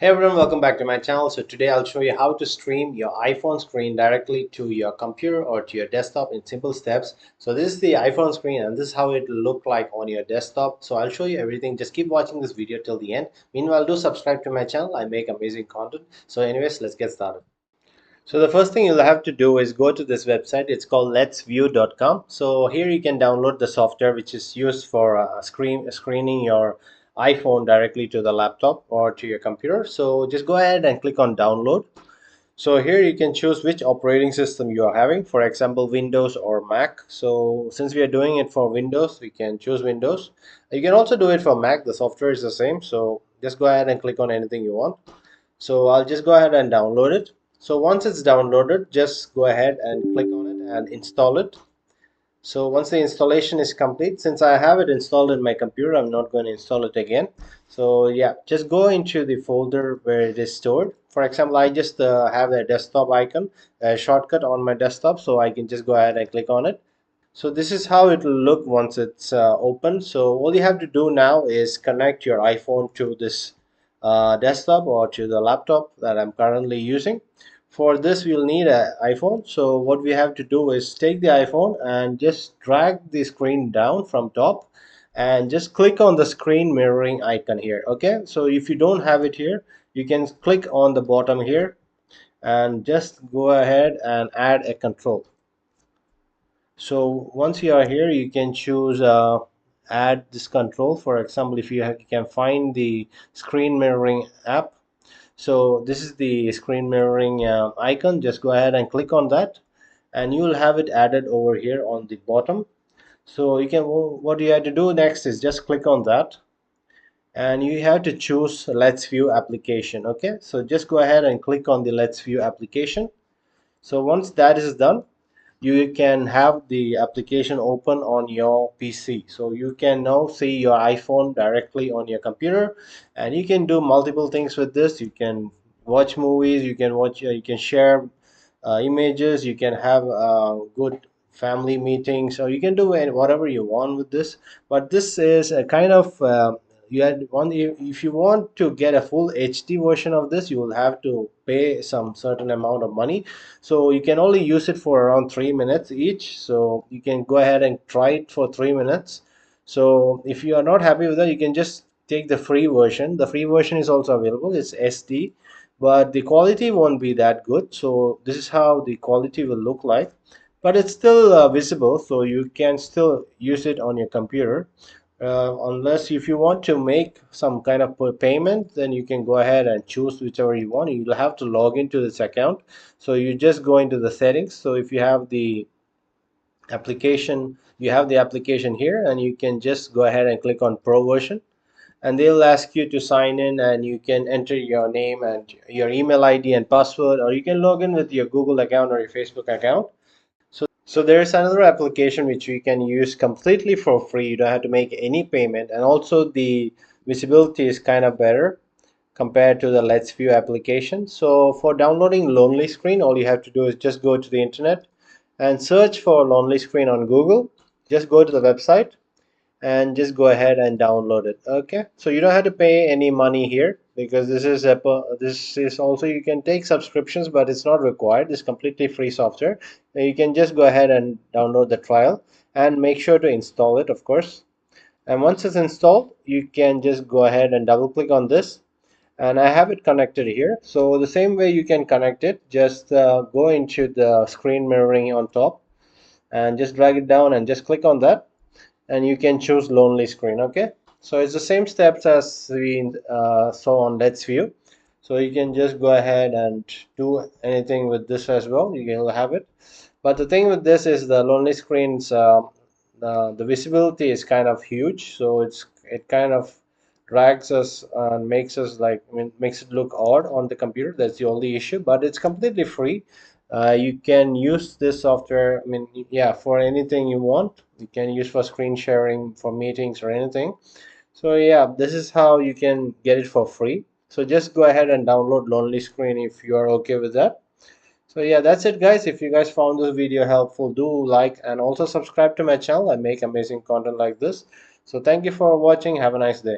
Hey everyone, welcome back to my channel. So today I'll show you how to stream your iPhone screen directly to your computer or to your desktop in simple steps. So this is the iPhone screen and this is how it will look like on your desktop. So I'll show you everything. Just keep watching this video till the end. Meanwhile, do subscribe to my channel. I make amazing content. So anyways, let's get started. So the first thing you'll have to do is go to this website. It's called LetsView.com. So here you can download the software which is used for screening your iPhone directly to the laptop or to your computer. So just go ahead and click on download. So here you can choose which operating system you are having, for example Windows or Mac. So since we are doing it for Windows, we can choose Windows. You can also do it for Mac. The software is the same. So just go ahead and click on anything you want. So I'll just go ahead and download it. So once it's downloaded, just go ahead and click on it and install it. So once the installation is complete, since I have it installed in my computer, I'm not going to install it again. So yeah, just go into the folder where it is stored. For example, I just have a desktop icon, a shortcut on my desktop, so I can just go ahead and click on it. So this is how it will look once it's open. So all you have to do now is connect your iPhone to this desktop or to the laptop that I'm currently using. For this we'll need an iPhone. So what we have to do is take the iPhone and just drag the screen down from top and just click on the screen mirroring icon here. Okay, so if you don't have it here, you can click on the bottom here and just go ahead and add a control. So once you are here, you can choose add this control. For example, if you can find the screen mirroring app. So this is the screen mirroring icon. Just go ahead and click on that and you will have it added over here on the bottom. So you can, what you have to do next is just click on that and you have to choose LetsView application. Okay, so just go ahead and click on the LetsView application. So once that is done, you can have the application open on your PC. So you can now see your iPhone directly on your computer and you can do multiple things with this. You can watch movies, you can share images, you can have good family meetings, or you can do whatever you want with this. But this is a kind of you had one if you want to get a full HD version of this, you will have to pay some certain amount of money. So you can only use it for around 3 minutes each. So you can go ahead and try it for 3 minutes. So if you are not happy with that, you can just take the free version. The free version is also available. It's SD, but the quality won't be that good. So this is how the quality will look like, but it's still visible, so you can still use it on your computer. Unless if you want to make some kind of payment, then you can go ahead and choose whichever you want. You'll have to log into this account. So you just go into the settings. So if you have the application, you have the application here, and you can just go ahead and click on Pro version, and they'll ask you to sign in, and you can enter your name and your email ID and password, or you can log in with your Google account or your Facebook account. So there's another application which we can use completely for free. You don't have to make any payment, and also the visibility is kind of better compared to the Let's View application. So for downloading Lonely Screen, all you have to do is just go to the internet and search for Lonely Screen on Google. Just go to the website and just go ahead and download it. Okay, so you don't have to pay any money here, because this is also, you can take subscriptions, but it's not required. It's completely free software. You can just go ahead and download the trial and make sure to install it, of course. And once it's installed, you can just go ahead and double click on this, and I have it connected here. So the same way you can connect it, just go into the screen mirroring on top and just drag it down and just click on that, and you can choose Lonely Screen. Okay, so it's the same steps as we saw on Let's View. So you can just go ahead and do anything with this as well. You can have it, but the thing with this is the Lonely Screens, the visibility is kind of huge, so it kind of drags us and makes us like, I mean, makes it look odd on the computer. That's the only issue, but it's completely free. You can use this software, I mean, yeah, for anything you want. You can use for screen sharing, for meetings or anything. So yeah, this is how you can get it for free. So just go ahead and download Lonely Screen if you are okay with that. So yeah, that's it guys. If you guys found this video helpful, do like and also subscribe to my channel. I make amazing content like this. So thank you for watching. Have a nice day.